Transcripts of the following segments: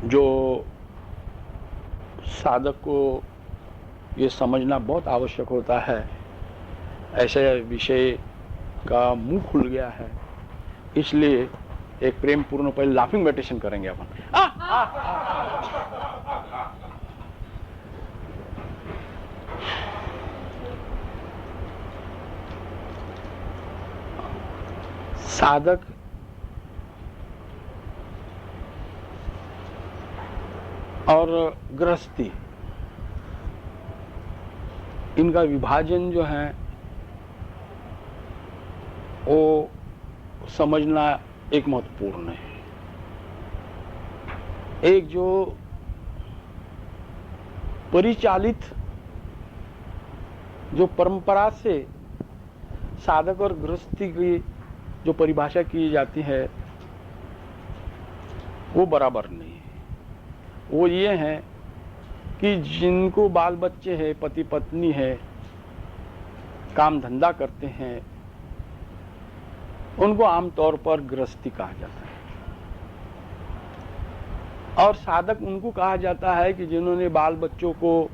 जो साधक को ये समझना बहुत आवश्यक होता है, ऐसे विषय का मुंह खुल गया है, इसलिए एक प्रेम पूर्ण पहले लाफिंग मेडिटेशन करेंगे अपन। साधक और गृहस्थी, इनका विभाजन जो है वो समझना एक महत्वपूर्ण है। एक जो परिचालित जो परंपरा से साधक और गृहस्थी की जो परिभाषा की जाती है वो बराबर नहीं है। वो ये है कि जिनको बाल बच्चे हैं, पति पत्नी है, काम धंधा करते हैं, उनको आमतौर पर गृहस्थी कहा जाता है। और साधक उनको कहा जाता है कि जिन्होंने बाल बच्चों को,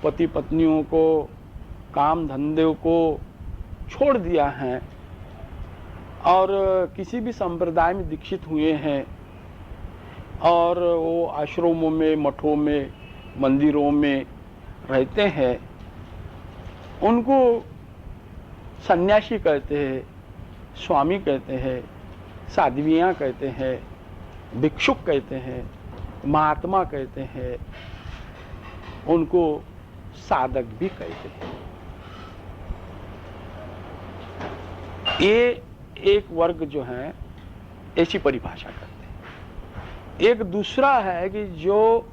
पति पत्नियों को, काम धंधे को छोड़ दिया है और किसी भी संप्रदाय में दीक्षित हुए हैं और वो आश्रमों में, मठों में, मंदिरों में रहते हैं, उनको सन्यासी कहते हैं, स्वामी कहते हैं, साध्वियाँ कहते हैं, भिक्षुक कहते हैं, महात्मा कहते हैं, उनको साधक भी कहते हैं। ये एक वर्ग जो है ऐसी परिभाषा करते हैं। एक दूसरा है कि जो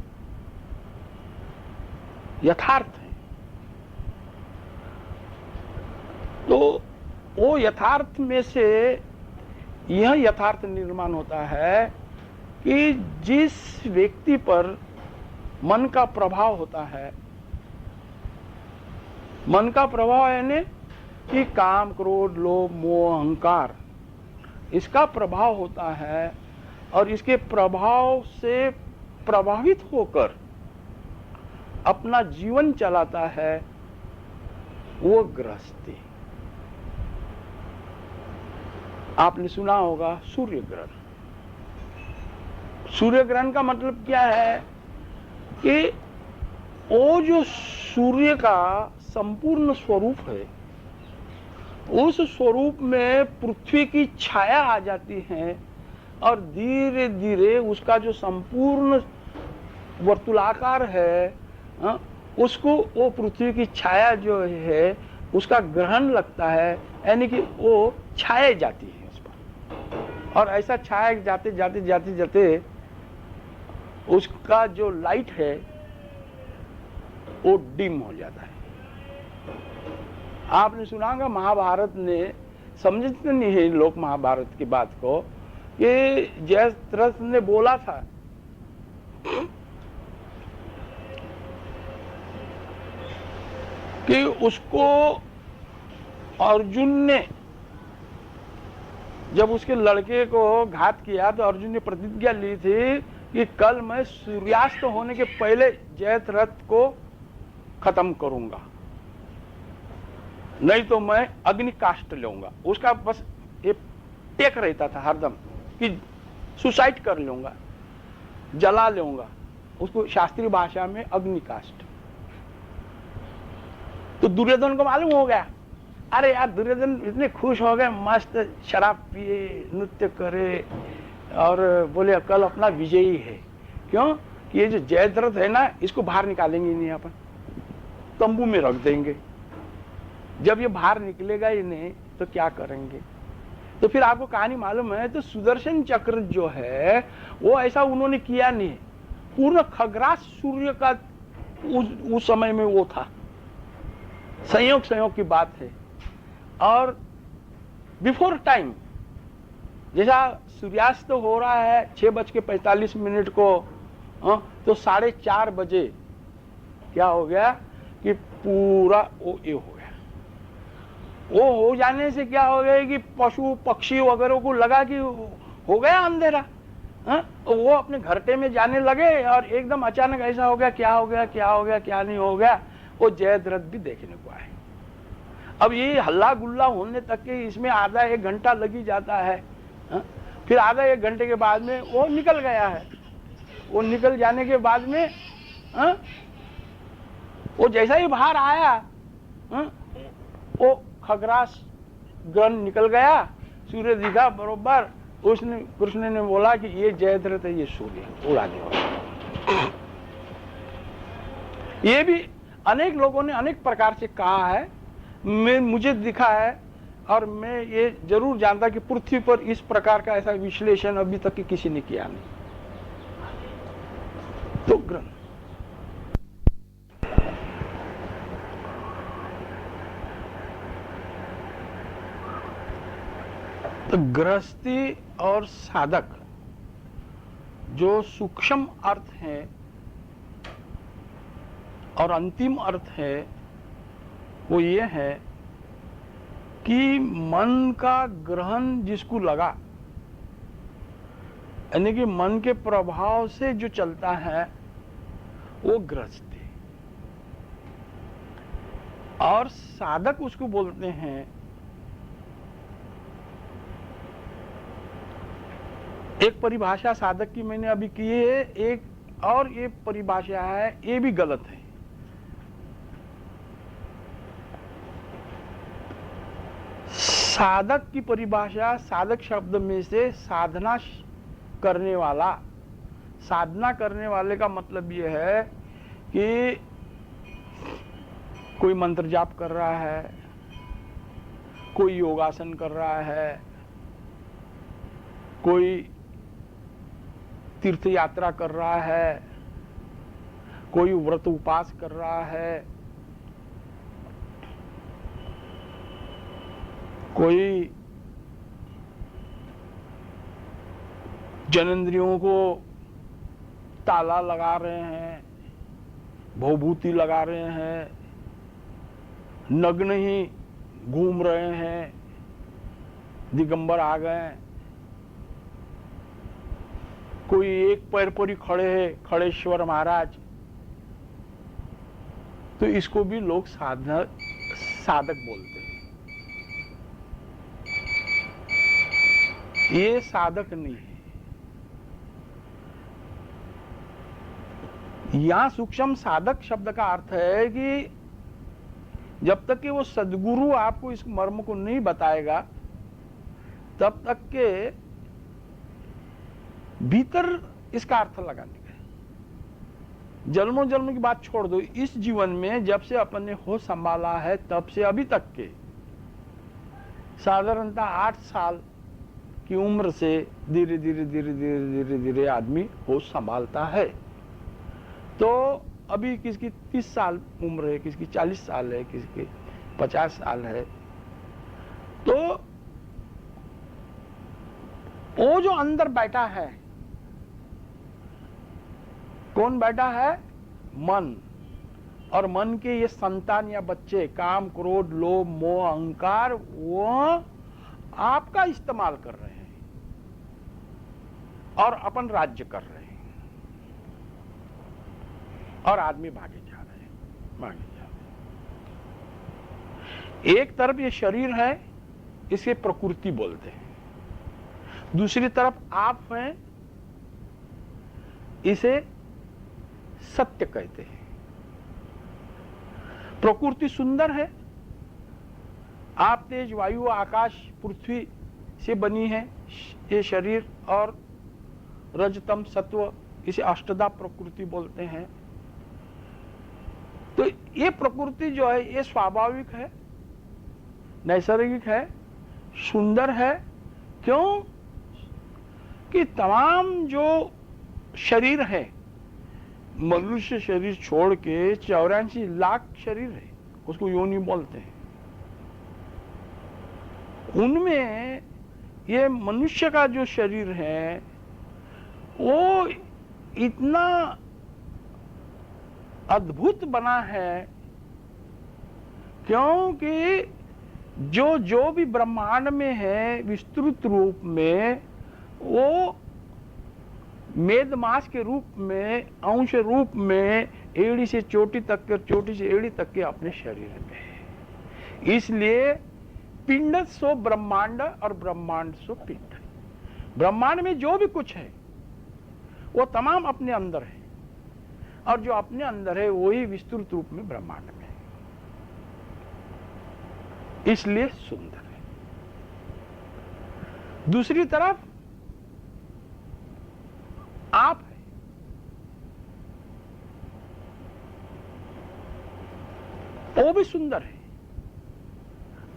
यथार्थ है, तो वो यथार्थ में से यह यथार्थ निर्माण होता है कि जिस व्यक्ति पर मन का प्रभाव होता है, मन का प्रभाव यानी कि काम, क्रोध, लोभ, मोह, अहंकार, इसका प्रभाव होता है और इसके प्रभाव से प्रभावित होकर अपना जीवन चलाता है, वो गृहस्थी। आपने सुना होगा सूर्य ग्रहण। सूर्य ग्रहण का मतलब क्या है कि वो जो सूर्य का संपूर्ण स्वरूप है, उस स्वरूप में पृथ्वी की छाया आ जाती है और धीरे धीरे उसका जो संपूर्ण वर्तुलाकार है, उसको वो पृथ्वी की छाया जो है उसका ग्रहण लगता है, यानी कि वो छाया जाती है उस पर। और ऐसा छाया जाते जाते जाते जाते उसका जो लाइट है वो डिम हो जाता है। आपने सुना होगा महाभारत ने, समझते नहीं है लोग महाभारत की बात को, कि जयद्रथ ने बोला था कि उसको अर्जुन ने जब उसके लड़के को घात किया तो अर्जुन ने प्रतिज्ञा ली थी कि कल मैं सूर्यास्त होने के पहले जयद्रथ को खत्म करूंगा, नहीं तो मैं अग्नि काष्ठ लूंगा। उसका बस ये टेक रहता था हरदम कि सुसाइड कर लूंगा, जला लूंगा, उसको शास्त्रीय भाषा में अग्नि काष्ठ। तो दुर्योधन को मालूम हो गया, अरे यार दुर्योधन इतने खुश हो गए, मस्त शराब पिए, नृत्य करे और बोले कल अपना विजयी है। क्यों कि ये जो जयद्रथ है ना, इसको बाहर निकालेंगे नहीं, अपन तंबू में रख देंगे, जब ये बाहर निकलेगा ही नहीं तो क्या करेंगे। तो फिर आपको कहानी मालूम है, तो सुदर्शन चक्र जो है वो ऐसा उन्होंने किया नहीं, पूर्ण खग्रास सूर्य का उस समय में वो था, संयोग की बात है। और बिफोर टाइम, जैसा सूर्यास्त हो रहा है 6:45 को, तो 4:30 बजे क्या हो गया कि पूरा वो ये हो गया। वो हो जाने से क्या हो गया कि पशु पक्षी वगैरह को लगा कि हो गया अंधेरा, हाँ? वो अपने घरटे में जाने लगे और एकदम अचानक ऐसा हो गया, क्या हो गया, क्या हो गया, क्या नहीं हो गया, वो जयद्रथ भी देखने को आए। अब ये हल्ला गुल्ला होने तक के इसमें आधा एक घंटा लगी जाता है। हाँ? फिर आधा एक घंटे के बाद में वो निकल गया है। वो निकल जाने के बाद में हाँ? वो जैसा ही बाहर आया, हाँ? वो खगरास गन निकल गया, सूर्य दिखा बरोबर। उसने कृष्ण ने बोला कि ये जयद्रथ है, ये सूर्य उड़ाने वाला। ये भी अनेक लोगों ने अनेक प्रकार से कहा है, मुझे दिखा है, और मैं ये जरूर जानता कि पृथ्वी पर इस प्रकार का ऐसा विश्लेषण अभी तक किसी ने किया नहीं। तो ग्रंथ तो गृहस्थी और साधक जो सूक्ष्म अर्थ है और अंतिम अर्थ है वो ये है कि मन का ग्रहण जिसको लगा, यानी कि मन के प्रभाव से जो चलता है वो गृहस्थी, और साधक उसको बोलते हैं। एक परिभाषा साधक की मैंने अभी की है, एक और ये परिभाषा है, ये भी गलत है। साधक की परिभाषा, साधक शब्द में से साधना करने वाला, साधना करने वाले का मतलब ये है कि कोई मंत्र जाप कर रहा है, कोई योगासन कर रहा है, कोई तीर्थ यात्रा कर रहा है, कोई व्रत उपास कर रहा है, कोई जनेंद्रियों को ताला लगा रहे हैं, भवभूति लगा रहे हैं, नग्न ही घूम रहे हैं, दिगंबर आ गए, कोई एक पैर पर ही खड़े हैं, खड़ेश्वर महाराज, तो इसको भी लोग साधक बोलते हैं। ये साधक नहीं है। यहां सूक्ष्म साधक शब्द का अर्थ है कि जब तक कि वो सद्गुरु आपको इस मर्म को नहीं बताएगा, तब तक के भीतर इसका अर्थ लगाने का। जन्मों जन्म की बात छोड़ दो, इस जीवन में जब से अपन ने होश संभाला है तब से अभी तक के साधारणतः 8 साल की उम्र से धीरे धीरे धीरे धीरे धीरे धीरे आदमी होश संभालता है। तो अभी किसकी 30 साल उम्र है, किसकी 40 साल है, किसकी 50 साल है, तो वो जो अंदर बैठा है, कौन बैठा है? मन। और मन के ये संतान या बच्चे, काम, क्रोध, लोभ, मोह, अहंकार, वो आपका इस्तेमाल कर रहे हैं और अपन राज्य कर रहे हैं, और आदमी भागे जा रहे हैं, भागे जा रहे हैं। एक तरफ ये शरीर है, इसे प्रकृति बोलते हैं, दूसरी तरफ आप हैं, इसे सत्य कहते हैं। प्रकृति सुंदर है, आप, तेज, वायु, आकाश, पृथ्वी से बनी है ये शरीर, और रजतम सत्व, इसे अष्टधा प्रकृति बोलते हैं। तो ये प्रकृति जो है ये स्वाभाविक है, नैसर्गिक है, सुंदर है। क्यों कि तमाम जो शरीर है, मनुष्य शरीर छोड़ के 84 लाख शरीर है, उसको योनि बोलते हैं। उनमें ये मनुष्य का जो शरीर है वो इतना अद्भुत बना है, क्योंकि जो भी ब्रह्मांड में है विस्तृत रूप में, वो मेद मास के रूप में, अंश रूप में एड़ी से चोटी तक के, चोटी से एड़ी तक के अपने शरीर में है। इसलिए पिंड सो ब्रह्मांड और ब्रह्मांड सो पिंड। ब्रह्मांड में जो भी कुछ है वो तमाम अपने अंदर है, और जो अपने अंदर है वही विस्तृत रूप में ब्रह्मांड में है, इसलिए सुंदर है। दूसरी तरफ आप है, वो भी सुंदर है,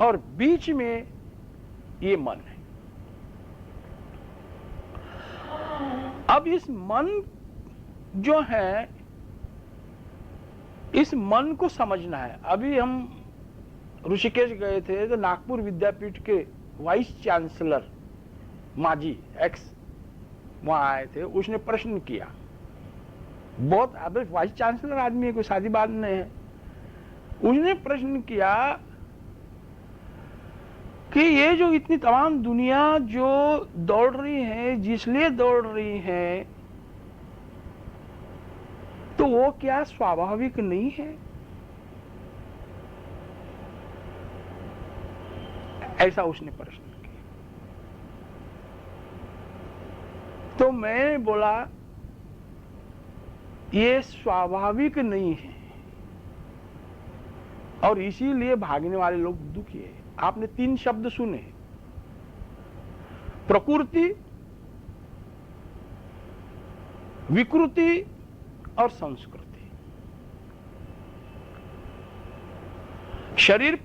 और बीच में ये मन है। अब इस मन जो है, इस मन को समझना है। अभी हम ऋषिकेश गए थे तो नागपुर विद्यापीठ के वाइस चांसलर माजी एक्स वहां आए थे। उसने प्रश्न किया, बहुत अब वाइस चांसलर आदमी है, कोई सादी बात नहीं है। उसने प्रश्न किया कि ये जो इतनी तमाम दुनिया जो दौड़ रही है, जिसलिए दौड़ रही है, तो वो क्या स्वाभाविक नहीं है? ऐसा उसने प्रश्न किया। तो मैं बोला ये स्वाभाविक नहीं है, और इसीलिए भागने वाले लोग दुखी है। आपने 3 शब्द सुने, प्रकृति, विकृति और संस्कृति। शरीर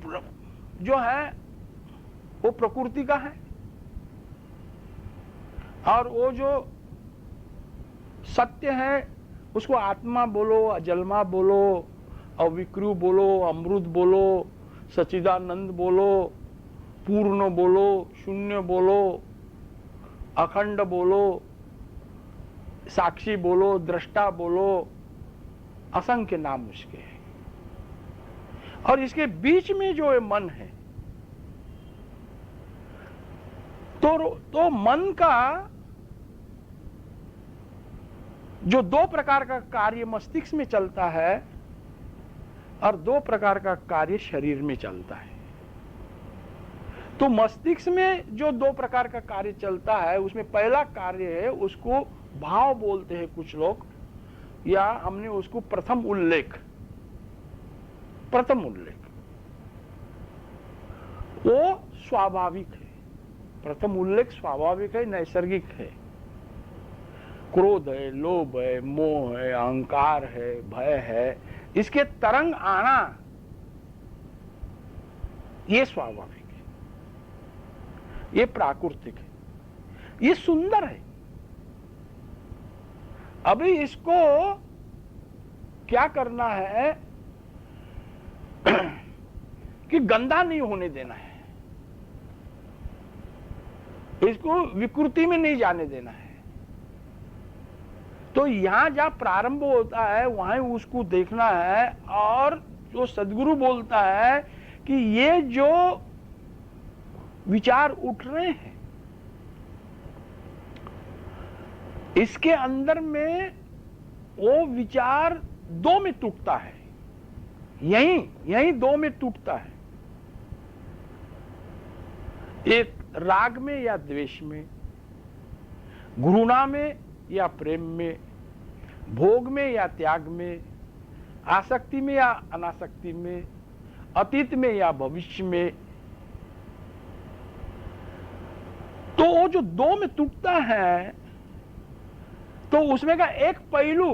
जो है वो प्रकृति का है, और वो जो सत्य है उसको आत्मा बोलो, अजन्मा बोलो, अविक्रू बोलो, अमृत बोलो, सच्चिदानंद बोलो, पूर्ण बोलो, शून्य बोलो, अखंड बोलो, साक्षी बोलो, दृष्टा बोलो, असंख्य नाम उसके हैं। और इसके बीच में जो मन है, तो मन का जो 2 प्रकार का कार्य मस्तिष्क में चलता है और 2 प्रकार का कार्य शरीर में चलता है। तो मस्तिष्क में जो 2 प्रकार का कार्य चलता है, उसमें पहला कार्य है, उसको भाव बोलते हैं कुछ लोग, या हमने उसको प्रथम उल्लेख, वो स्वाभाविक है। प्रथम उल्लेख स्वाभाविक है, नैसर्गिक है। क्रोध है, लोभ है, मोह है, अहंकार है, भय है, इसके तरंग आना ये स्वाभाविक है, ये प्राकृतिक है, ये सुंदर है। अभी इसको क्या करना है कि गंदा नहीं होने देना है, इसको विकृति में नहीं जाने देना है। तो यहां जहां प्रारंभ होता है वहां उसको देखना है, और जो सदगुरु बोलता है कि ये जो विचार उठ रहे हैं, इसके अंदर में वो विचार 2 में टूटता है, यही 2 में टूटता है। एक राग में या द्वेष में, घृणा में या प्रेम में, भोग में या त्याग में, आसक्ति में या अनासक्ति में, अतीत में या भविष्य में। तो वो जो 2 में टूटता है, तो उसमें का एक पहलू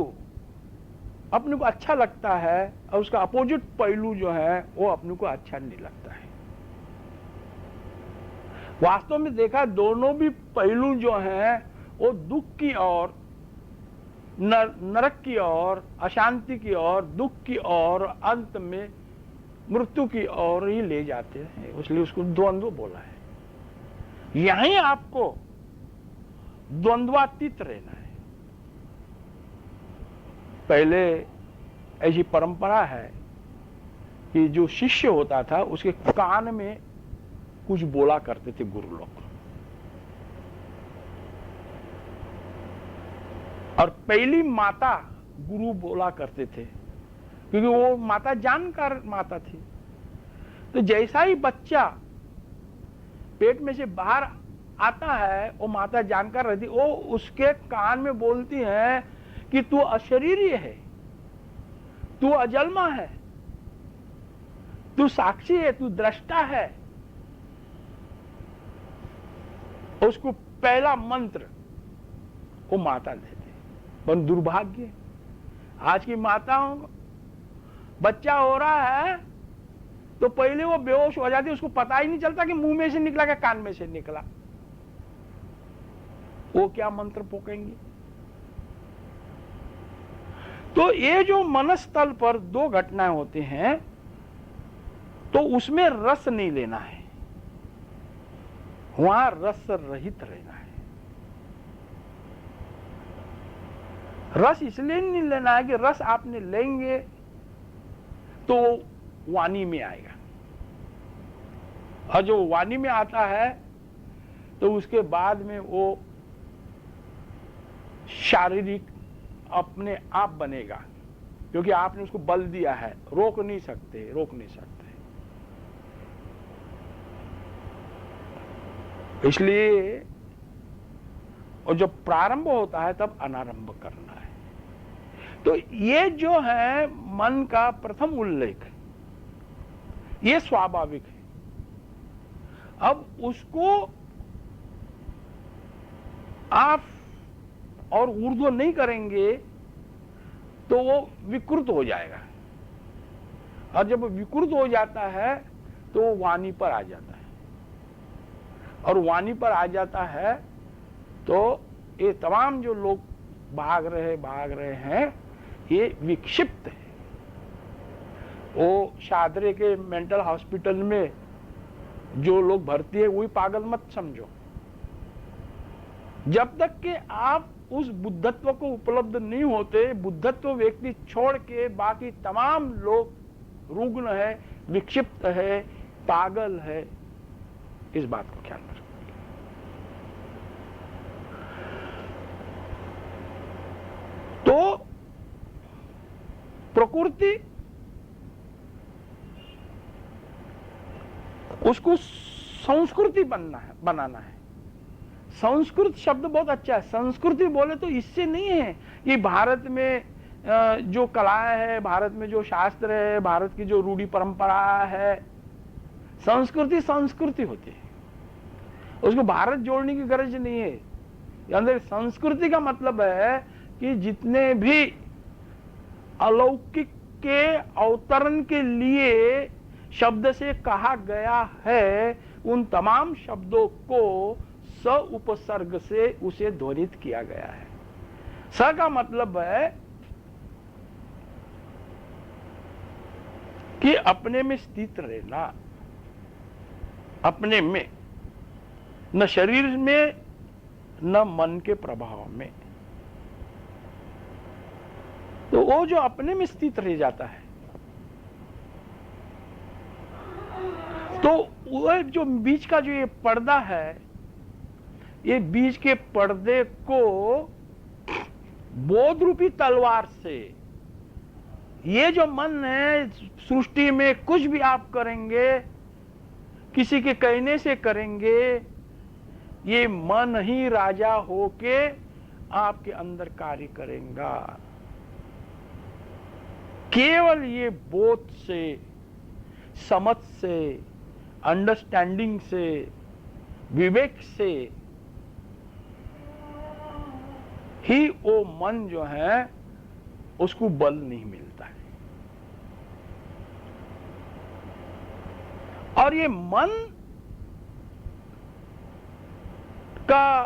अपने को अच्छा लगता है, और उसका अपोजिट पहलू जो है वो अपने को अच्छा नहीं लगता है। वास्तव में देखा, दोनों भी पहलू जो हैं वो दुख की ओर, नरक की ओर, अशांति की ओर, दुख की ओर, अंत में मृत्यु की ओर ही ले जाते हैं। इसलिए उसको द्वंद्व बोला है। यहीं आपको द्वंद्वातीत रहना है। पहले ऐसी परंपरा है कि जो शिष्य होता था उसके कान में कुछ बोला करते थे गुरु लोग। और पहली माता गुरु बोला करते थे, क्योंकि वो माता जानकार माता थी। तो जैसा ही बच्चा पेट में से बाहर आता है, वो माता जानकार रहती, वो उसके कान में बोलती है कि तू अशरीरी है, तू अजन्मा है, तू साक्षी है, तू दृष्टा है। उसको पहला मंत्र वो माता देती। पर दुर्भाग्य, आज की माताओं, बच्चा हो रहा है तो पहले वो बेहोश हो जाती, उसको पता ही नहीं चलता कि मुंह में से निकला क्या कान में से निकला। वो क्या मंत्र पोकेंगी। तो ये जो मनस्थल पर दो घटनाएं होती हैं, तो उसमें रस नहीं लेना है, वहां रस रहित रहना है। रस इसलिए नहीं लेना है कि रस आपने लेंगे तो वाणी में आएगा, और जो वाणी में आता है तो उसके बाद में वो शारीरिक अपने आप बनेगा, क्योंकि आपने उसको बल दिया है, रोक नहीं सकते। इसलिए और जब प्रारंभ होता है तब अनारंभ करना है। तो ये जो है मन का प्रथम उल्लेख, ये स्वाभाविक है। अब उसको आप और ऊर्ध्व नहीं करेंगे तो वो विकृत हो जाएगा, और जब विकृत हो जाता है तो वो वाणी पर आ जाता है, और वाणी पर आ जाता है तो ये तमाम जो लोग भाग रहे हैं ये विक्षिप्त है। वो शादरे के मेंटल हॉस्पिटल में जो लोग भर्ती है वही पागल मत समझो। जब तक कि आप उस बुद्धत्व को उपलब्ध नहीं होते, बुद्धत्व व्यक्ति छोड़ के बाकी तमाम लोग रुग्ण है, विक्षिप्त है, पागल है। इस बात को ख्याल रखें। तो प्रकृति उसको संस्कृति बनाना है। संस्कृत शब्द बहुत अच्छा है। संस्कृति बोले तो इससे नहीं है कि भारत में जो कलाएं है, भारत में जो शास्त्र है, भारत की जो रूढ़ी परंपरा है, संस्कृति संस्कृति होती है, उसको भारत जोड़ने की गरज नहीं है। अंदर संस्कृति का मतलब है कि जितने भी अलौकिक के अवतरण के लिए शब्द से कहा गया है, उन तमाम शब्दों को स उपसर्ग से उसे ध्वनित किया गया है। स का मतलब है कि अपने में स्थित रहना, अपने में, न शरीर में न मन के प्रभाव में। तो वो जो अपने में स्थित रह जाता है, तो वो जो बीच का जो ये पर्दा है, ये बीच के पर्दे को बोध रूपी तलवार से, ये जो मन है, सृष्टि में कुछ भी आप करेंगे, किसी के कहने से करेंगे, ये मन ही राजा होके आपके अंदर कार्य करेगा। केवल ये बोध से, समझ से, अंडरस्टैंडिंग से, विवेक से ही वो मन जो है उसको बल नहीं मिलता है। और ये मन का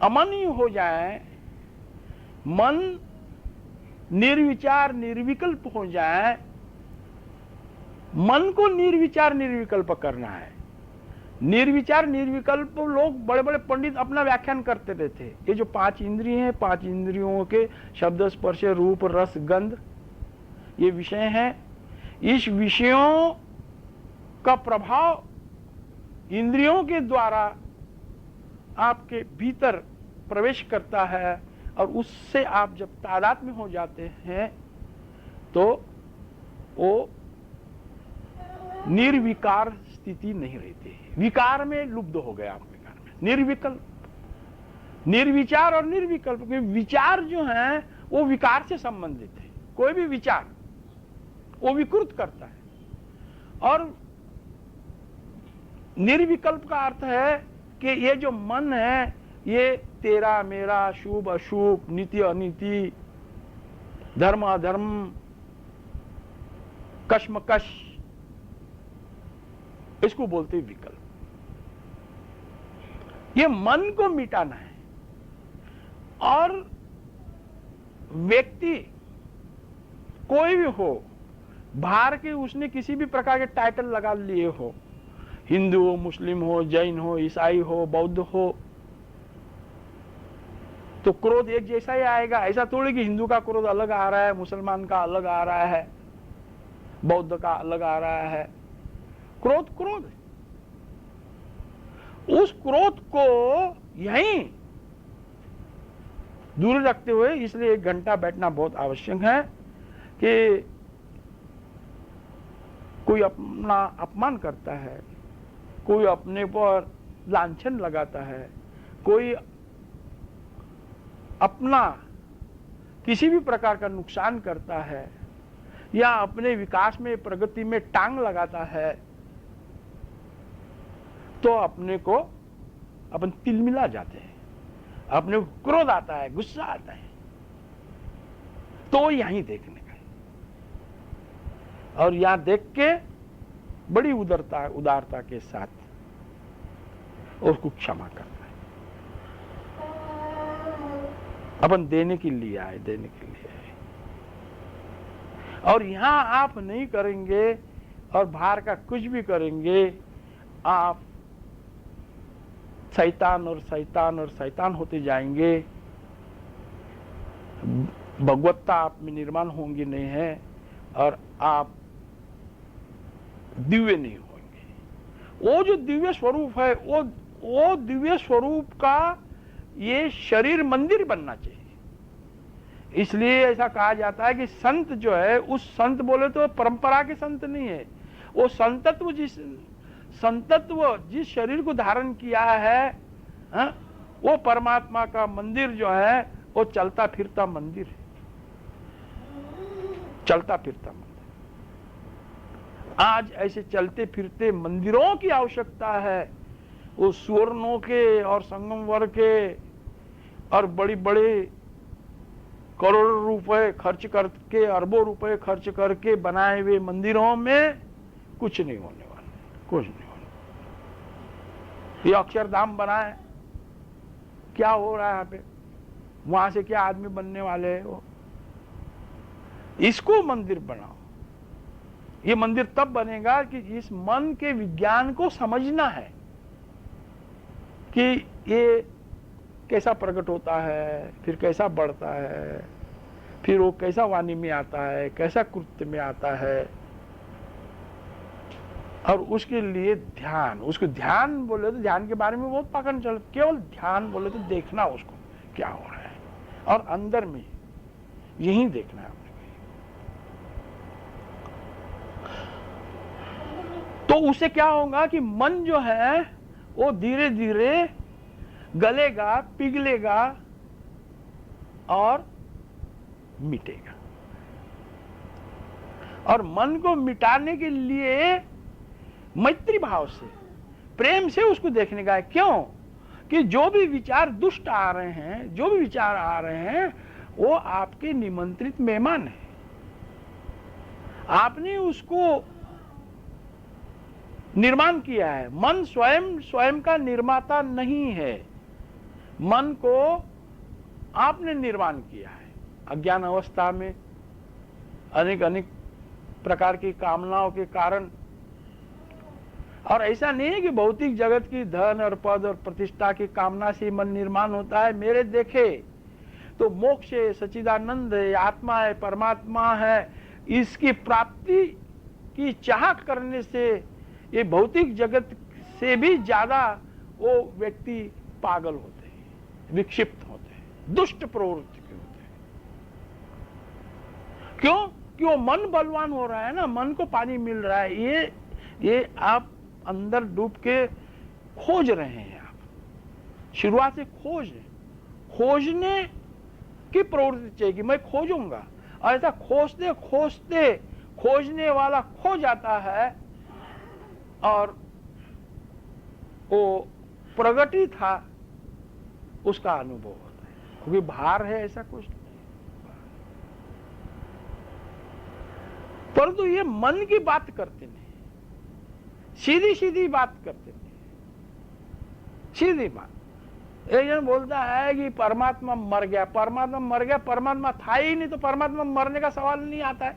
अमन ही हो जाए, मन निर्विचार निर्विकल्प हो जाए। मन को निर्विचार निर्विकल्प करना है। निर्विचार निर्विकल्प लोग बड़े बड़े पंडित अपना व्याख्यान करते रहते। ये जो 5 इंद्रिय हैं, 5 इंद्रियों के शब्द स्पर्श रूप रस गंध ये विषय हैं। इस विषयों का प्रभाव इंद्रियों के द्वारा आपके भीतर प्रवेश करता है और उससे आप जब तादाद में हो जाते हैं तो वो निर्विकार स्थिति नहीं रहती, विकार में लुप्त हो गया आप विकार में। निर्विकल्प, निर्विचार और निर्विकल्प के विचार जो हैं वो विकार से संबंधित है। कोई भी विचार वो विकृत करता है, और निर्विकल्प का अर्थ है कि ये जो मन है ये तेरा मेरा, शुभ अशुभ, नीति अनीति, धर्म अधर्म, कश्मकश, इसको बोलते हैं विकल्प। ये मन को मिटाना है। और व्यक्ति कोई भी हो, बाहर के उसने किसी भी प्रकार के टाइटल लगा लिए हो, हिंदू हो, मुस्लिम हो, जैन हो, ईसाई हो, बौद्ध हो, तो क्रोध एक जैसा ही आएगा। ऐसा थोड़ी कि हिंदू का क्रोध अलग आ रहा है, मुसलमान का अलग आ रहा है, बौद्ध का अलग आ रहा है। क्रोध क्रोध है। उस क्रोध को यहीं दूर रखते हुए इसलिए 1 घंटा बैठना बहुत आवश्यक है कि कोई अपना अपमान करता है, कोई अपने पर लांछन लगाता है, कोई अपना किसी भी प्रकार का नुकसान करता है या अपने विकास में, प्रगति में टांग लगाता है, तो अपने को अपन तिलमिला जाते हैं, अपने को क्रोध आता है, गुस्सा आता है। तो यहीं देखने का है, और यहां देख के बड़ी उदारता के साथ उसको क्षमा करना है। अपन देने के लिए आए, देने के लिए आए। और यहां आप नहीं करेंगे और बाहर का कुछ भी करेंगे, आप शैतान और शैतान और शैतान होते जाएंगे। भगवत्ता आप में निर्माण होंगी नहीं है, और आप दिव्य नहीं होंगे। वो जो दिव्य स्वरूप है, वो दिव्य स्वरूप का ये शरीर मंदिर बनना चाहिए। इसलिए ऐसा कहा जाता है कि संत जो है, उस संत बोले तो परंपरा के संत नहीं है, वो संतत्व जिस शरीर को धारण किया है, वो परमात्मा का मंदिर जो है वो चलता फिरता मंदिर है, चलता फिरता मंदिर। आज ऐसे चलते फिरते मंदिरों की आवश्यकता है। वो सुवर्णों के और संगमवर के और बड़ी बड़े करोड़ों रुपए खर्च करके, अरबों रुपए खर्च करके बनाए हुए मंदिरों में कुछ नहीं होने वाला, कुछ नहीं होने। ये अक्षरधाम बना है, क्या हो रहा है यहाँ पे? वहां से क्या आदमी बनने वाले हैं वो? इसको मंदिर बनाओ। ये मंदिर तब बनेगा कि इस मन के विज्ञान को समझना है कि ये कैसा प्रकट होता है, फिर कैसा बढ़ता है, फिर वो कैसा वाणी में आता है, कैसा कृत्य में आता है। और उसके लिए ध्यान, उसको ध्यान बोले तो ध्यान के बारे में बहुत पकड़ चल, केवल ध्यान बोले तो देखना उसको क्या हो रहा है, और अंदर में यही देखना है आपने। तो उससे क्या होगा कि मन जो है वो धीरे धीरे गलेगा, पिघलेगा और मिटेगा। और मन को मिटाने के लिए मैत्री भाव से, प्रेम से उसको देखने का है। क्यों? कि जो भी विचार दुष्ट आ रहे हैं, जो भी विचार आ रहे हैं, वो आपके निमंत्रित मेहमान है। आपने उसको निर्माण किया है। मन स्वयं का निर्माता नहीं है, मन को आपने निर्माण किया है। अज्ञान अवस्था में अनेक प्रकार की कामनाओं के कारण। और ऐसा नहीं है कि भौतिक जगत की धन और पद और प्रतिष्ठा की कामना से मन निर्माण होता है। मेरे देखे तो मोक्ष है, सच्चिदानंद है, आत्मा है, परमात्मा है, इसकी प्राप्ति की चाह करने से ये भौतिक जगत से भी ज्यादा वो व्यक्ति पागल होते हैं। विक्षिप्त होते हैं, दुष्ट प्रवृत्ति के होते हैं। क्यों? कि वो मन बलवान हो रहा है ना, मन को पानी मिल रहा है। ये आप अंदर डूब के खोज रहे हैं। आप शुरुआत से खोजने की प्रवृत्ति चाहिए कि मैं खोजूंगा, और ऐसा खोजते खोजते खोजने वाला खो जाता है और वो प्रगति था उसका अनुभव होता है, क्योंकि भार है ऐसा कुछ नहीं। परंतु ये मन की बात करते नहीं, सीधी सीधी बात करते नहीं, सीधी बात। एक जन बोलता है कि परमात्मा मर गया, परमात्मा मर गया, परमात्मा था ही नहीं तो परमात्मा मरने का सवाल नहीं आता है।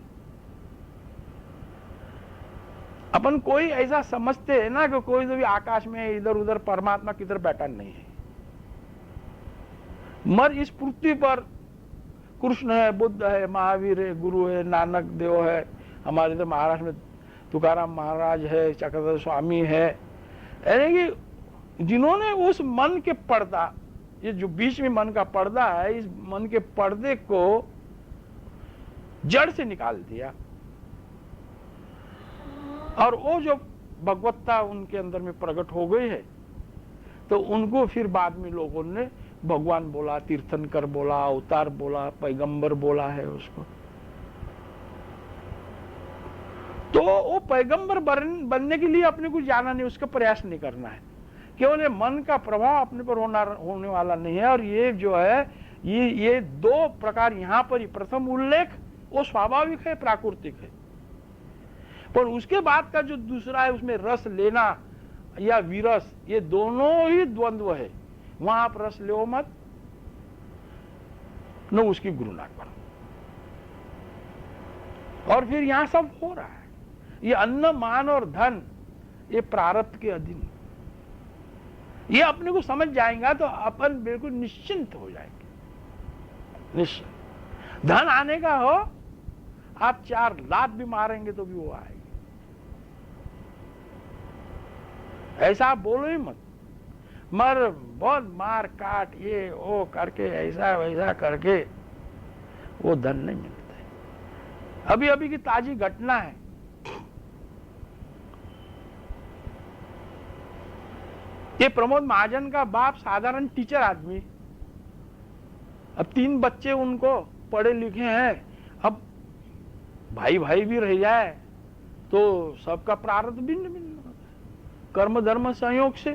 अपन कोई ऐसा समझते हैं ना कि कोई तो भी आकाश में इधर उधर परमात्मा किधर बैठा नहीं है। मर इस पृथ्वी पर कृष्ण है, बुद्ध है, महावीर है, गुरु है, नानक देव है, हमारे इधर महाराष्ट्र में तुकाराम महाराज है, चक्रधर स्वामी है, यानी कि जिन्होंने उस मन के पर्दा, ये जो बीच में मन का पर्दा है, इस मन के पर्दे को जड़ से निकाल दिया, और वो जो भगवत्ता उनके अंदर में प्रकट हो गई है, तो उनको फिर बाद में लोगों ने भगवान बोला, तीर्थंकर बोला, अवतार बोला, पैगंबर बोला है उसको। तो वो पैगंबर बनने के लिए अपने को जाना नहीं, उसका प्रयास नहीं करना है, केवल मन का प्रभाव अपने पर होने वाला नहीं है। और ये जो है ये दो प्रकार यहाँ पर ही, प्रथम उल्लेख वो स्वाभाविक है, प्राकृतिक है, पर उसके बाद का जो दूसरा है उसमें रस लेना या विरस, ये दोनों ही द्वंद्व है। वहां आप रस लो मत, न उसकी गुरु ना करो। और फिर यहां सब हो रहा है, ये अन्न मान और धन, ये प्रारब्ध के अधीन। ये अपने को समझ जाएगा तो अपन बिल्कुल निश्चिंत हो जाएंगे, निश्चिंत। धन आने का हो, आप 4 लात भी मारेंगे तो भी वो आएगी। ऐसा आप बोलो ही मत, मर बहुत मार काट ये वो करके, ऐसा वैसा करके वो धन नहीं मिलता है। अभी अभी की ताजी घटना है, ये प्रमोद महाजन का बाप साधारण टीचर आदमी, अब 3 बच्चे उनको पढ़े लिखे हैं, अब भाई भाई भी रह जाए तो सबका प्रारब्ध भिन्न भिन्न होता है, कर्म धर्म संयोग से।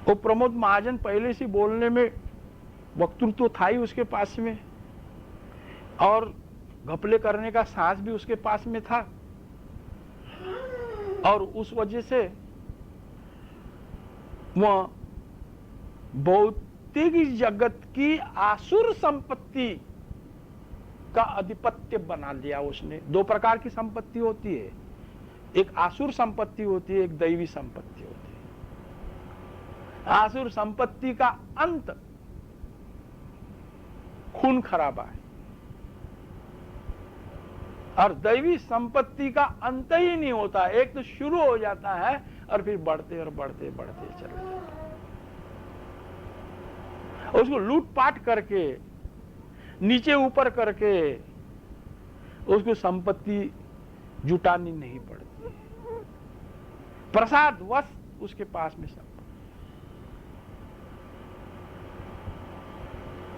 वो प्रमोद महाजन पहले से बोलने में वक्तृत्व था ही उसके पास में, और घपले करने का साहस भी उसके पास में था, और उस वजह से वह भौतिक जगत की आसुर संपत्ति का अधिपत्य बना लिया उसने। 2 प्रकार की संपत्ति होती है, एक आसुर संपत्ति होती है, एक दैवी संपत्ति होती है। आसुर संपत्ति का अंत खून खराबा है, और दैवी संपत्ति का अंत ही नहीं होता, एक तो शुरू हो जाता है और फिर बढ़ते और बढ़ते बढ़ते चले जाते। उसको लूटपाट करके, नीचे ऊपर करके उसको संपत्ति जुटानी नहीं पड़ती, प्रसाद वश उसके पास में संपत्ति।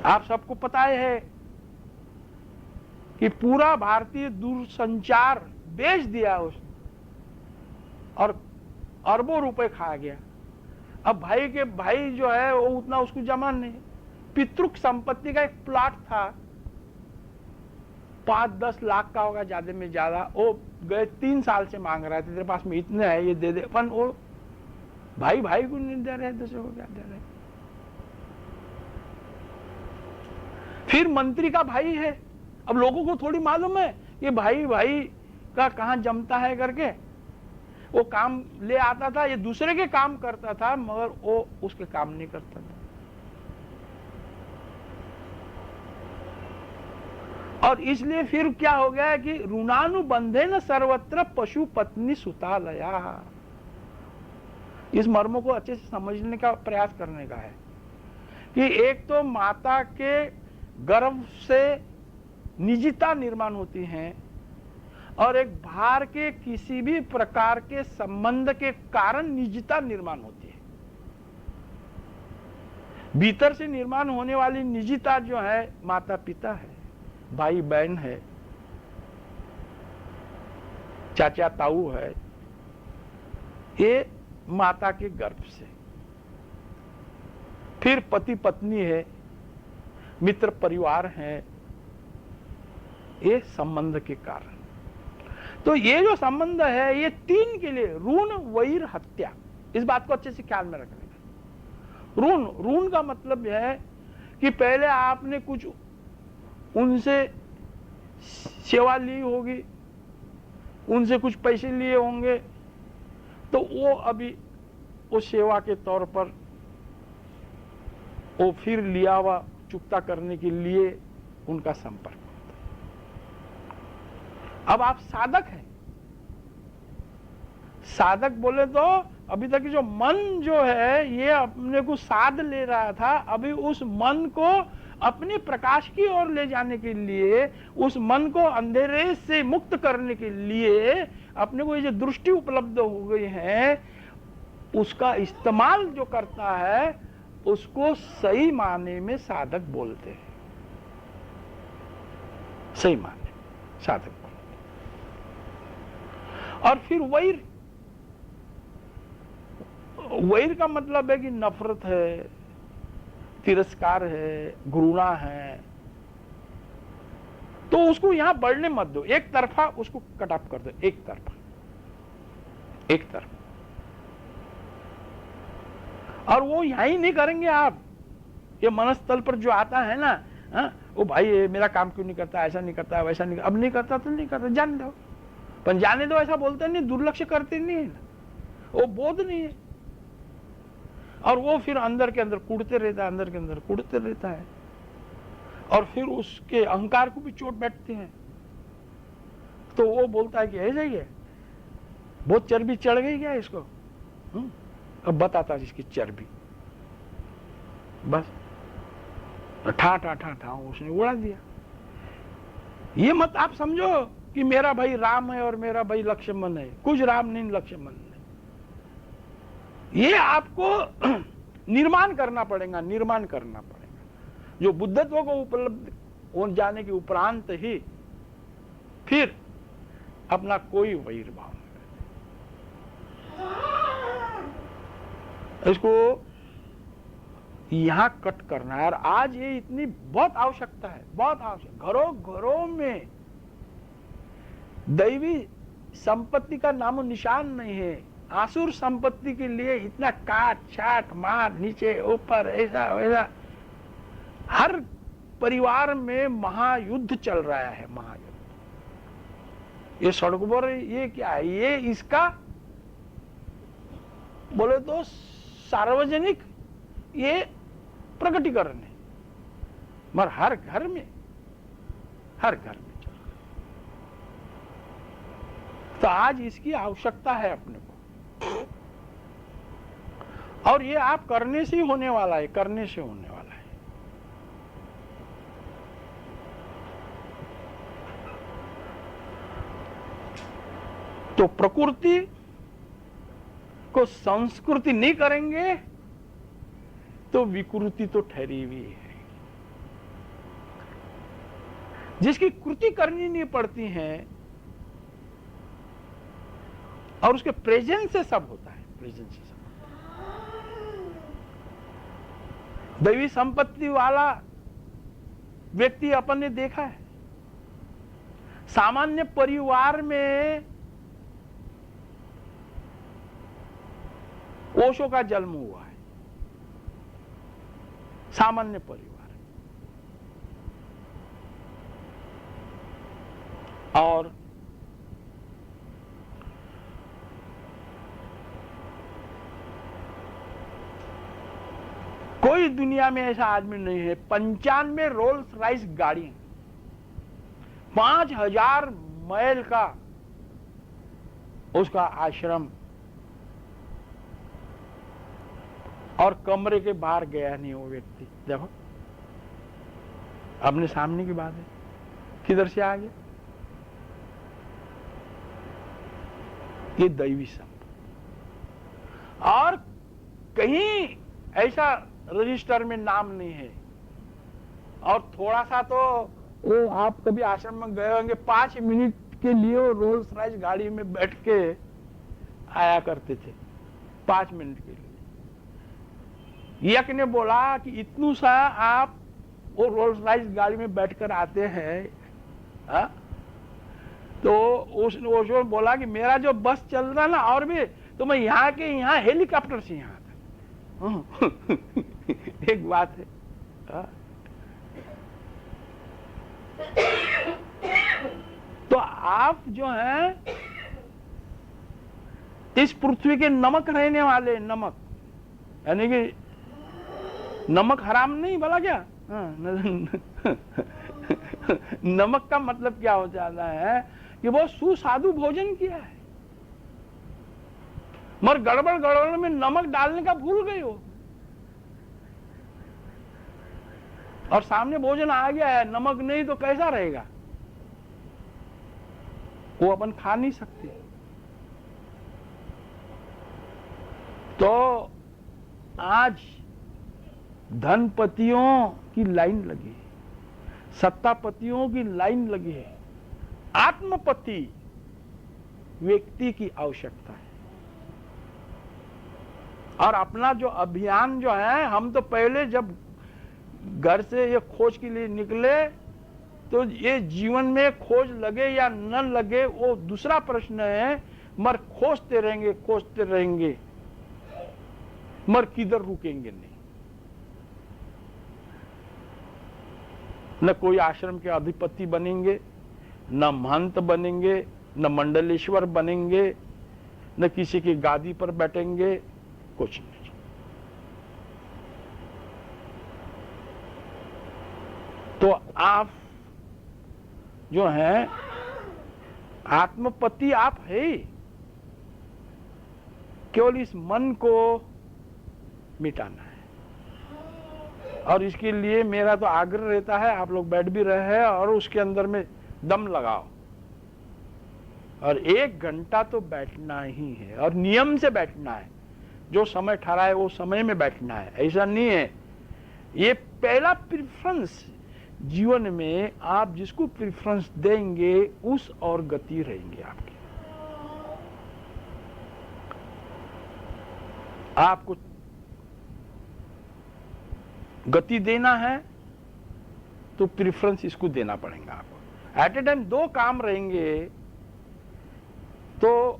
आप सबको पता है कि पूरा भारतीय दूरसंचार बेच दिया उसने और अरबों रुपए खा गया। अब भाई के भाई जो है वो उतना उसको जमा नहीं। पितृक संपत्ति का एक प्लॉट था, 5-10 लाख का होगा ज्यादा में ज्यादा, वो गए 3 साल से मांग रहा था, तेरे पास में इतने है ये दे दे, अपन वो भाई भाई को नहीं दे रहे, दूसरे को क्या दे रहे। फिर मंत्री का भाई है, अब लोगों को थोड़ी मालूम है कि भाई भाई का कहां जमता है करके, वो काम ले आता था, ये दूसरे के काम करता था, मगर वो उसके काम नहीं करता था। और इसलिए फिर क्या हो गया है कि ऋणानुबंधे न सर्वत्र पशु पत्नी सुतालया, इस मर्म को अच्छे से समझने का प्रयास करने का है कि एक तो माता के गर्भ से निजता निर्माण होती है और एक बाहर के किसी भी प्रकार के संबंध के कारण निजता निर्माण होती है। भीतर से निर्माण होने वाली निजता जो है माता पिता है, भाई बहन है, चाचा ताऊ है, ये माता के गर्भ से। फिर पति पत्नी है, मित्र परिवार है, ये संबंध के कारण। तो ये जो संबंध है ये तीन के लिए ऋण वैर हत्या, इस बात को अच्छे से ख्याल में रखने का। ऋण का मतलब है कि पहले आपने कुछ उनसे सेवा ली होगी, उनसे कुछ पैसे लिए होंगे, तो वो अभी वो सेवा के तौर पर वो फिर लिया हुआ चुकता करने के लिए उनका संपर्क। अब आप साधक हैं। साधक बोले तो अभी तक जो मन जो है ये अपने को साध ले रहा था, अभी उस मन को अपने प्रकाश की ओर ले जाने के लिए, उस मन को अंधेरे से मुक्त करने के लिए अपने को ये जो दृष्टि उपलब्ध हो गई है उसका इस्तेमाल जो करता है उसको सही माने में साधक बोलते हैं। सही माने साधक बोलते। और फिर वैर का मतलब है कि नफरत है, तिरस्कार है, घृणा है, तो उसको यहां बढ़ने मत दो, एक तरफा उसको कट ऑफ कर दो, एक तरफा। और वो यहां ही नहीं करेंगे आप। ये मनस्थल पर जो आता है ना, वो भाई ये मेरा काम क्यों नहीं करता, ऐसा नहीं करता, वैसा नहीं, अब नहीं करता तो नहीं करता, जान दो। पर जाने दो ऐसा बोलते नहीं, दुर्लक्ष्य करते नहीं है, वो बोध नहीं है। और वो फिर अंदर के अंदर कूदते रहता है, अंदर के अंदर कूदते रहता है, और फिर उसके अहंकार को भी चोट बैठती है। तो वो बोलता है कि ऐसा ही है, बहुत चर्बी चढ़ गई क्या इसको, अब बताता इसकी चर्बी, बस ठा ठा ठा ठा उसने उड़ा दिया। ये मत आप समझो कि मेरा भाई राम है और मेरा भाई लक्ष्मण है, कुछ राम नहीं लक्ष्मण नहीं। ये आपको निर्माण करना पड़ेगा, निर्माण करना पड़ेगा। जो बुद्धत्व को उपलब्ध हो जाने के उपरांत ही फिर अपना कोई वैर भाव नहीं। इसको यहां कट करना है। और आज ये इतनी बहुत आवश्यकता है, बहुत आवश्यक। घरों घरों में दैवी संपत्ति का नामो निशान नहीं है। आसुर संपत्ति के लिए इतना काट छाट मार, नीचे ऊपर, ऐसा वैसा, हर परिवार में महायुद्ध चल रहा है, महायुद्ध। ये सड़कों पर ये क्या है, ये इसका बोले तो सार्वजनिक ये प्रकटीकरण है, मगर हर घर में चल रहा है। तो आज इसकी आवश्यकता है अपने को, और ये आप करने से ही होने वाला है, करने से होने वाला है। तो प्रकृति को संस्कृति नहीं करेंगे तो विकृति तो ठहरी हुई है। जिसकी कृति करनी नहीं पड़ती है और उसके प्रेजेंस से सब होता है, प्रेजेंस से सब। दैवी संपत्ति वाला व्यक्ति अपन ने देखा है, सामान्य परिवार में ओशो का जन्म हुआ है, सामान्य परिवार। और कोई दुनिया में ऐसा आदमी नहीं है। 95 रोल्स रॉयस गाड़ी, 5000 मैल का उसका आश्रम, और कमरे के बाहर गया नहीं वो व्यक्ति। देखो अपने सामने की बात है, किधर से आ गया? ये दैवी संपत्ति। और कहीं ऐसा रजिस्टर में नाम नहीं है। और थोड़ा सा तो वो आप कभी आश्रम में गए होंगे, 5 मिनट के लिए वो रोल्स रॉयस गाड़ी में बैठ के आया करते थे, 5 मिनट के लिए। एक ने बोला कि इतनू सा आप वो रोल्स रॉयस गाड़ी में बैठकर आते हैं, हा? तो उसने बोला कि मेरा जो बस चल रहा ना और भी, तो मैं यहाँ के यहाँ हेलीकॉप्टर से यहाँ आता। एक बात है, हा? तो आप जो हैं इस पृथ्वी के नमक रहने वाले, नमक यानी कि नमक हराम नहीं भला क्या? नमक का मतलब क्या हो जाता है कि वो सुस्वादु भोजन किया है, मगर गड़बड़ गड़बड़ में नमक डालने का भूल गए हो, और सामने भोजन आ गया है, नमक नहीं तो कैसा रहेगा? वो अपन खा नहीं सकते। तो आज धनपतियों की लाइन लगी है, सत्तापतियों की लाइन लगी है, आत्मपति व्यक्ति की आवश्यकता है। और अपना जो अभियान जो है, हम तो पहले जब घर से ये खोज के लिए निकले, तो ये जीवन में खोज लगे या न लगे वो दूसरा प्रश्न है, मगर खोजते रहेंगे, मगर किधर रुकेंगे नहीं। न कोई आश्रम के अधिपति बनेंगे, न महंत बनेंगे, न मंडलेश्वर बनेंगे, न किसी की गादी पर बैठेंगे, कुछ नहीं। तो आप जो हैं आत्मपति आप है, केवल इस मन को मिटाना है। और इसके लिए मेरा तो आग्रह रहता है, आप लोग बैठ भी रहे हैं और उसके अंदर में दम लगाओ, और 1 घंटा तो बैठना ही है, और नियम से बैठना है। जो समय ठहरा है वो समय में बैठना है, ऐसा नहीं है। ये पहला प्रेफरेंस जीवन में, आप जिसको प्रेफरेंस देंगे उस और गति रहेंगे आपकी। आपको गति देना है तो प्रेफरेंस इसको देना पड़ेगा आपको। एट ए टाइम 2 काम रहेंगे, तो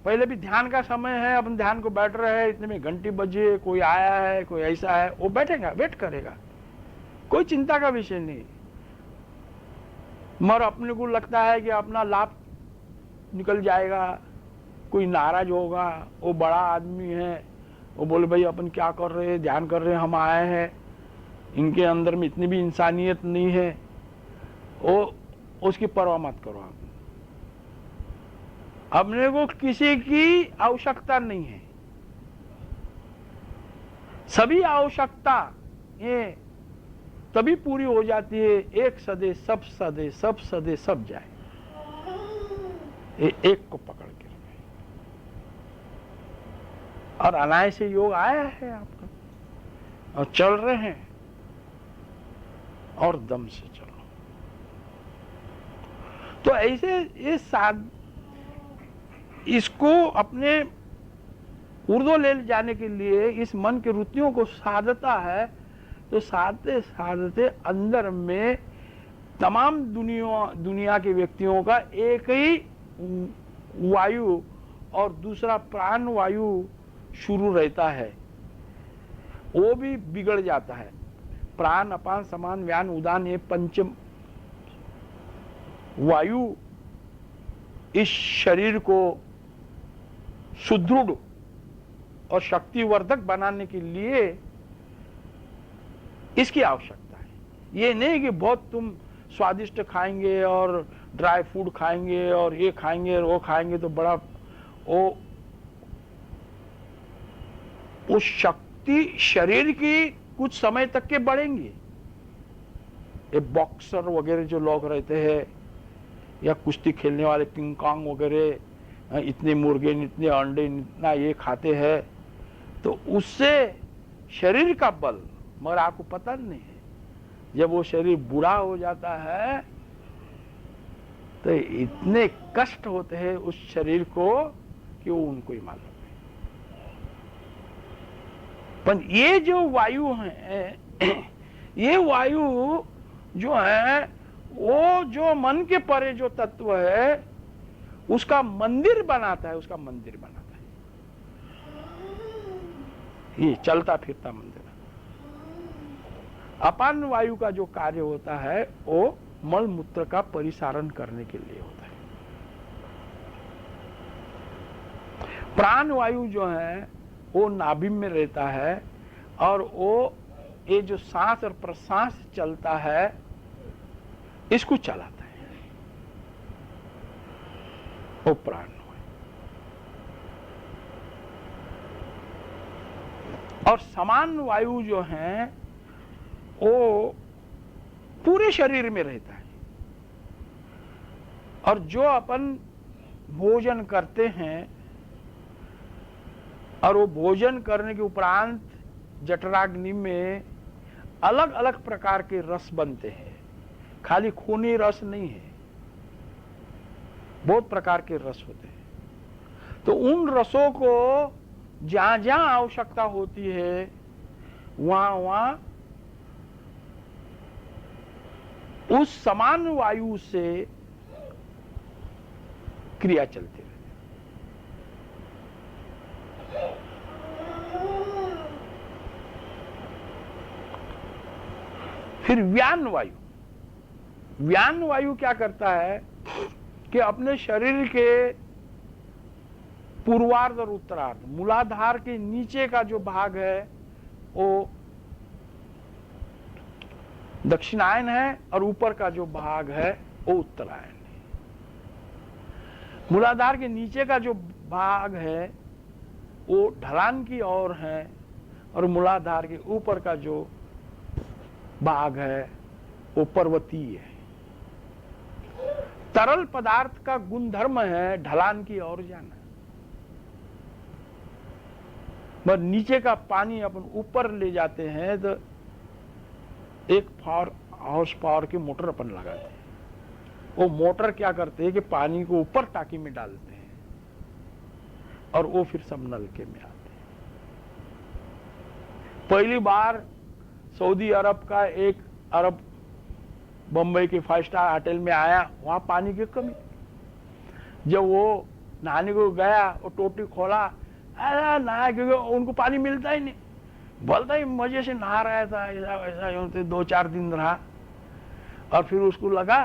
पहले भी ध्यान का समय है, अपन ध्यान को बैठ रहे हैं, इतने में घंटी बजे, कोई आया है, कोई ऐसा है, वो बैठेगा, वेट करेगा, कोई चिंता का विषय नहीं। मगर अपने को लगता है कि अपना लाभ निकल जाएगा, कोई नाराज होगा, वो बड़ा आदमी है, वो बोले भाई अपन क्या कर रहे हैं, ध्यान कर रहे हैं, हम आए हैं, इनके अंदर में इतनी भी इंसानियत नहीं है, वो उसकी परवाह मत करो। आप अपने को किसी की आवश्यकता नहीं है। सभी आवश्यकता ये तभी पूरी हो जाती है, एक सदे सब सदे, सब सदे सब जाए, एक को पकड़ के। और अनायास से योग आया है आपका, और चल रहे हैं, और दम से चलो। तो ऐसे ये इसको अपने ऊर्ध्व ले जाने के लिए इस मन की वृत्तियों को साधता है, तो साधते साधते अंदर में तमाम दुनिया के व्यक्तियों का एक ही वायु और दूसरा प्राण वायु शुरू रहता है, वो भी बिगड़ जाता है। प्राण अपान समान व्यान उदान, ये पंचम वायु इस शरीर को सुदृढ़ और शक्तिवर्धक बनाने के लिए इसकी आवश्यकता है। ये नहीं कि बहुत तुम स्वादिष्ट खाएंगे और ड्राई फूड खाएंगे और ये खाएंगे और वो खाएंगे तो बड़ा वो उस शक्ति शरीर की कुछ समय तक के बढ़ेंगी। ये बॉक्सर वगैरह जो लोग रहते हैं या कुश्ती खेलने वाले किंग कांग वगैरह, इतने मुर्गे इतने अंडे इतना ये खाते हैं, तो उससे शरीर का बल, मगर आपको पता नहीं है जब वो शरीर बूढ़ा हो जाता है तो इतने कष्ट होते हैं उस शरीर को कि वो उनको ही मालूम है। पर ये जो वायु है, ये वायु जो है वो जो मन के परे जो तत्व है उसका मंदिर बनाता है, उसका मंदिर बनाता है, ये चलता फिरता मंदिर। अपान वायु का जो कार्य होता है वो मल मूत्र का परिसारण करने के लिए होता है। प्राण वायु जो है वो नाभि में रहता है और वो ये जो सांस और प्रश्वास चलता है इसको चलाता है, वो प्राण वायु। और समान वायु जो है वो पूरे शरीर में रहता है। और जो अपन भोजन करते हैं और वो भोजन करने के उपरांत जठराग्नि में अलग अलग प्रकार के रस बनते हैं, खाली खूनी रस नहीं है, बहुत प्रकार के रस होते हैं। तो उन रसों को जहां जहां आवश्यकता होती है वहां वहां उस समान वायु से क्रिया चलती रहती। फिर व्यान वायु, व्यान वायु क्या करता है कि अपने शरीर के पूर्वार्ध और उत्तरार्ध, मूलाधार के नीचे का जो भाग है वो दक्षिणायन है और ऊपर का जो भाग है वो उत्तरायण है। मूलाधार के नीचे का जो भाग है वो ढलान की ओर है और मूलाधार के ऊपर का जो भाग है वो पर्वतीय है। तरल पदार्थ का गुणधर्म है ढलान की ओर जाना, पर नीचे का पानी अपन ऊपर ले जाते हैं तो एक हाउस पावर की मोटर अपन लगाते हैं। वो मोटर क्या करते हैं कि पानी को ऊपर टाकी में डालते हैं और वो फिर सब नलके में आते हैं। पहली बार सऊदी अरब का एक अरब बंबई के 5 स्टार होटल में आया, वहां पानी की कमी। जब वो नहाने को गया, वो टोटी खोला, अरे नहा, क्योंकि उनको पानी मिलता ही नहीं, बोलता ही मजे से नहा रहा था, ऐसा वैसा 2-4 दिन रहा। और फिर उसको लगा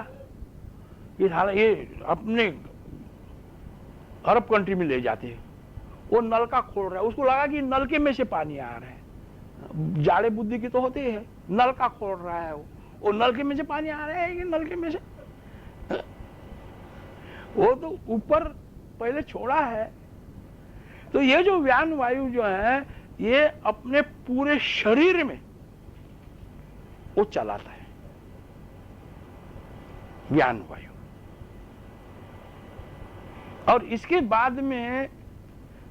कि ये अपने अरब कंट्री में ले जाते हैं, वो नलका खोल रहा है, उसको लगा कि नलके में से पानी आ रहा है। जाड़े बुद्धि की तो होती है, नलका खोल रहा है वो नलके में से पानी आ रहा है कि नलके में से, वो तो ऊपर पहले छोड़ा है। तो ये जो व्यान वायु जो है ये अपने पूरे शरीर में वो चलाता है, व्यान वायु। और इसके बाद में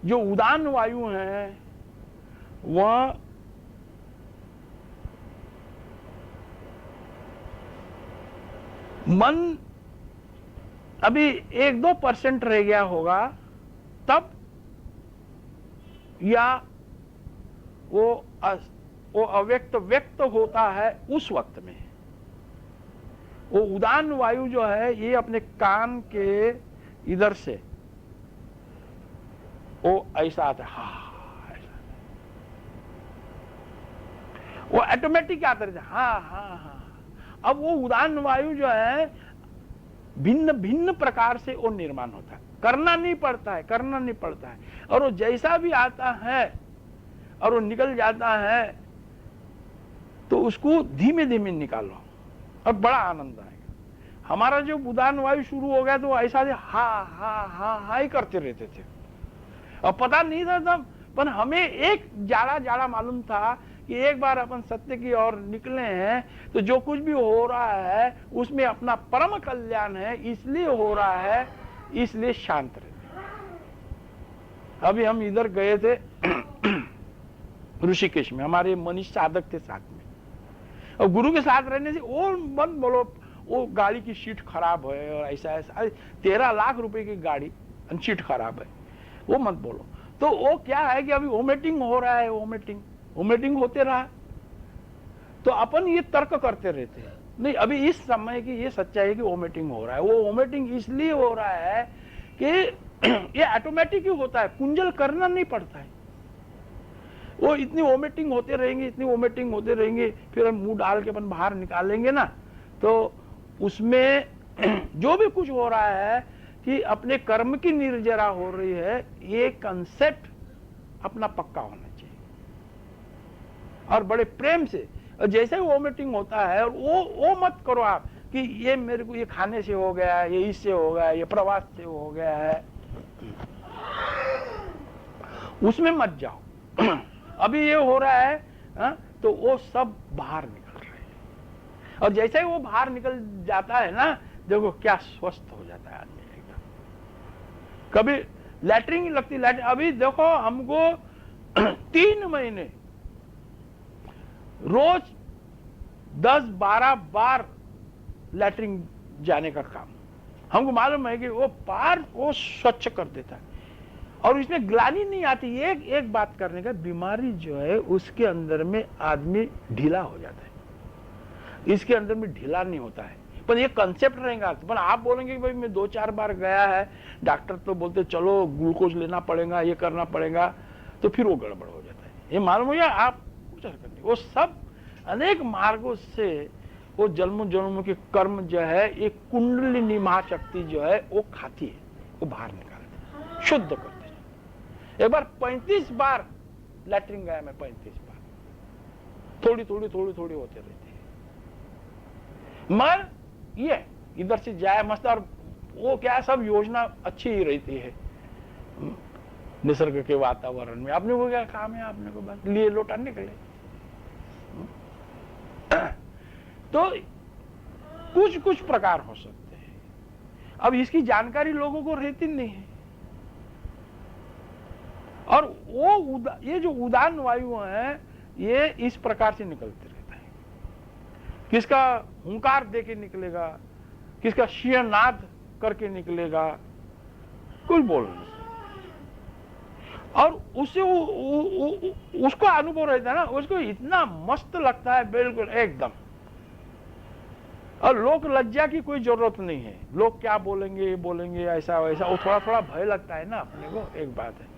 जो उदान वायु है वह मन अभी 1-2% रह गया होगा तब, या वो अव्यक्त व्यक्त होता है उस वक्त में। वो उदान वायु जो है ये अपने कान के इधर से वो ऐसा आता है, हा ऐसा, वो ऑटोमेटिक आता है, हा हा हा। अब वो उदान वायु जो है भिन्न भिन्न प्रकार से वो निर्माण होता है, करना नहीं पड़ता है। और वो जैसा भी आता है और वो निकल जाता है तो उसको धीमे धीमे निकालो और बड़ा आनंद आएगा। हमारा जो उदान वायु शुरू हो गया तो ऐसा हा हा हा हा ही करते रहते थे और पता नहीं था तब पर हमें एक जाड़ा जाड़ा मालूम था कि एक बार अपन सत्य की ओर निकले हैं तो जो कुछ भी हो रहा है उसमें अपना परम कल्याण है, इसलिए हो रहा है, इसलिए शांत रहते। अभी हम इधर गए थे ऋषिकेश में, हमारे मनीष साधक थे साथ में, और गुरु के साथ रहने से वो मत बोलो वो गाड़ी की सीट खराब है और ऐसा ऐसा, 13 लाख रुपए की गाड़ी सीट खराब है, वो मत बोलो। तो वो क्या है कि अभी वोमिटिंग हो रहा है, वोमिटिंग होते रहा तो अपन ये तर्क करते रहते हैं, नहीं अभी इस समय की ये सच्चाई है कि वोमिटिंग हो रहा है। वो वोमिटिंग इसलिए हो रहा है कि ये ऑटोमेटिक ही होता है, कुंजल करना नहीं पड़ता है। वो इतनी वोमिटिंग होते रहेंगे, इतनी वोमिटिंग होते रहेंगे, फिर हम मुंह डाल के अपन बाहर निकालेंगे ना, तो उसमें जो भी कुछ हो रहा है कि अपने कर्म की निर्जरा हो रही है, ये कंसेप्ट अपना पक्का होना चाहिए और बड़े प्रेम से। और जैसे ही वोमिटिंग होता है, और वो मत करो आप कि ये मेरे को ये खाने से हो गया है, ये इससे हो गया है, ये प्रवास से हो गया है, उसमें मत जाओ। अभी ये हो रहा है तो वो सब बाहर निकल रहे हैं, और जैसे ही वो बाहर निकल जाता है ना, देखो क्या स्वस्थ हो जाता है आदमी एकदम। कभी लैटरिन लगती, लैटरिन अभी देखो हमको 3 महीने रोज 10-12 बार लैटरिन जाने का काम, हमको मालूम है कि वो बार वो स्वच्छ कर देता है और इसमें ग्लानि नहीं आती। एक बात करने का, बीमारी जो है उसके अंदर में आदमी ढीला हो जाता है, इसके अंदर में ढीला नहीं होता है। पर ये कंसेप्ट रहेगा, पर आप बोलेंगे कि भाई मैं 2-4 बार गया है, डॉक्टर तो बोलते चलो ग्लूकोज लेना पड़ेगा, ये करना पड़ेगा, तो फिर वो गड़बड़ हो जाता है। ये मालूम हो गया आप कुछ हरकत नहीं, वो सब अनेक मार्गों से वो जन्म जन्म के कर्म जो है, एक कुंडलिनी महाशक्ति जो है वो खाती है, वो बाहर निकालती, शुद्ध करती है। एक बार 35 बार लैट्रिन गया मैं, 35 बार, थोड़ी थोड़ी होते रहती है। मगर ये इधर से जाए मस्त, और वो क्या है, सब योजना अच्छी ही रहती है निसर्ग के वातावरण में। आपने को क्या काम है, आपने को बस लिए लोटा निकले। तो कुछ प्रकार हो सकते हैं, अब इसकी जानकारी लोगों को रहती नहीं है। और वो ये जो उदान वायु है, ये इस प्रकार से निकलते रहता है, किसका हुंकार देके निकलेगा, किसका शियनाद करके निकलेगा, कुछ बोल नहीं। और उससे उसको अनुभव रहता है ना, उसको इतना मस्त लगता है, बिल्कुल एकदम। और लोक लज्जा की कोई जरूरत नहीं है, लोग क्या बोलेंगे ऐसा वैसा, वो थोड़ा भय लगता है ना अपने को, एक बात है।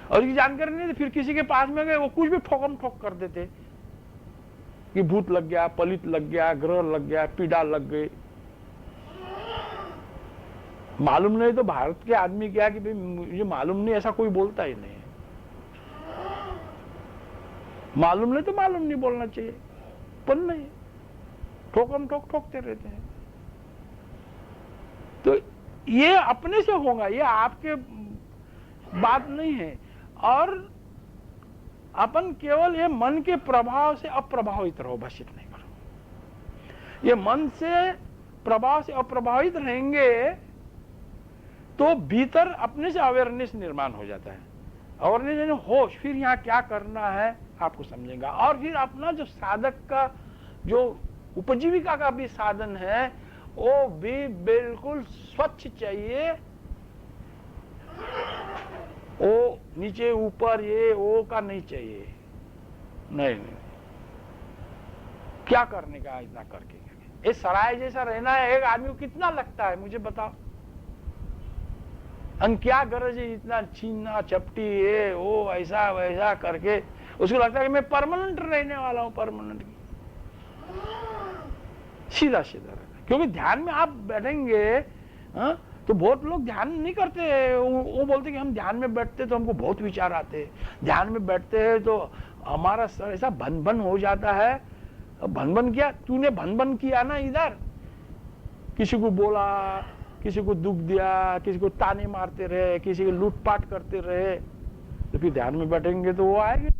और ये जानकारी नहीं, फिर किसी के पास में गए, वो कुछ भी ठोकम ठोक कर देते कि भूत लग गया, पलित लग गया, ग्रह लग गया, पीड़ा लग गई। मालूम नहीं तो भारत के आदमी क्या कि भाई मुझे मालूम नहीं, ऐसा कोई बोलता ही नहीं है। मालूम नहीं तो मालूम नहीं बोलना चाहिए, पर नहीं, ठोकम ठोकते रहते हैं। तो ये अपने से होगा, ये आपके बात नहीं है। और अपन केवल ये मन के प्रभाव से अप्रभावित रहो, बस इतना ही करो। ये मन से प्रभाव से अप्रभावित रहेंगे तो भीतर अपने से अवेयरनेस निर्माण हो जाता है। अवेयरनेस यानी होश, फिर यहाँ क्या करना है आपको समझेगा। और फिर अपना जो साधक का जो उपजीविका का भी साधन है, वो भी बिल्कुल स्वच्छ चाहिए। वो नीचे ऊपर ये वो का नहीं चाहिए, नहीं। क्या करने का इतना करके, ये सराय जैसा रहना है, एक आदमी को कितना लगता है मुझे बताओ। क्या गरज है इतना छीना चपटी ये वो ऐसा वैसा करके, उसको लगता है कि मैं परमानेंट रहने वाला हूं, परमानेंट। सीधा रहना, क्योंकि ध्यान में आप बैठेंगे तो बहुत लोग ध्यान नहीं करते। वो बोलते कि हम ध्यान में बैठते तो हमको बहुत विचार आते हैं, ध्यान में बैठते हैं तो हमारा सर ऐसा भन हो जाता है। भन क्या, तूने भन किया ना, इधर किसी को बोला, किसी को दुख दिया, किसी को ताने मारते रहे, किसी को लूटपाट करते रहे, तो फिर ध्यान में बैठेंगे तो वो आएंगे।